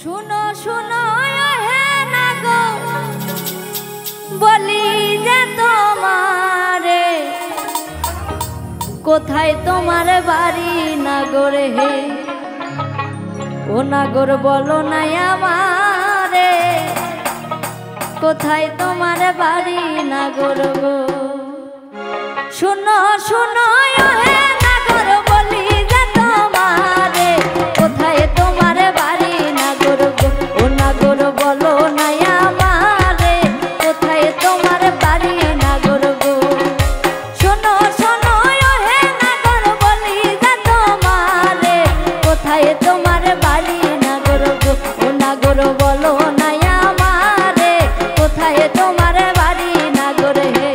শুনো শুনো হে নাগো বলি যে তোমারে কোথায় তোমার বাড়ি নাগরে হে ও নাগর বলো না আমারে কোথায় তোমার বাড়ি নাগর গো শুনো শুনো হে নাগর বলি যে তোমারে কোথায় তোমার বাড়ি নাগর গো ও নাগর বলো না আমারে কোথায় তোমার বাড়ি নাগর গো শুনো শুনো হে নাগর বলি যে তোমারে কোথায় তোমার বাড়ি নাগর গো ও নাগর বলো না আমারে কোথায় তোমার বাড়ি নাগর হে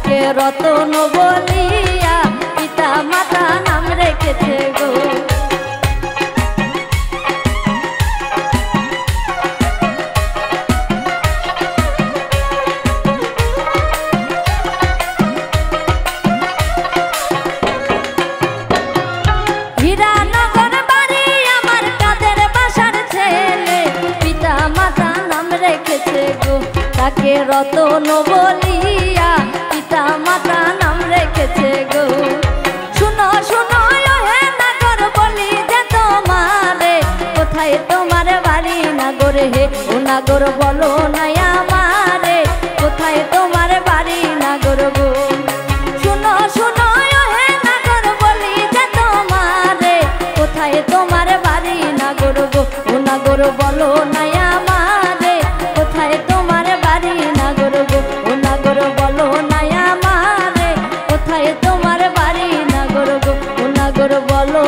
তাকে রতন বলিয়া পিতা মাতা নাম রেখেছে গো। হীরানগর বাড়ি আমার কাদের বাসার ছেলে, পিতা মাতা নাম রেখেছে গো। তাকে রতন বলিয়া পিতা মাতা নাম রেখেছে গো। শুনো শুনো হে নাগর বলি যে তোমারে, কোথায় তোমার বাড়ি নাগর হে, ও নাগর বলো না আমারে, কোথায় তোমার বাড়ি নাগর গো। শুনো শুনো হে নাগর বলি যে তোমারে, কোথায় তোমার বাড়ি নাগর গো, ও নাগর বলো না আমারে, কোথায় তোমার বাড়ি নাগর গো, ও নাগর বলো না আমারে, কোথায় তোমার বাড়ি নাগর গো, ও নাগর বলো।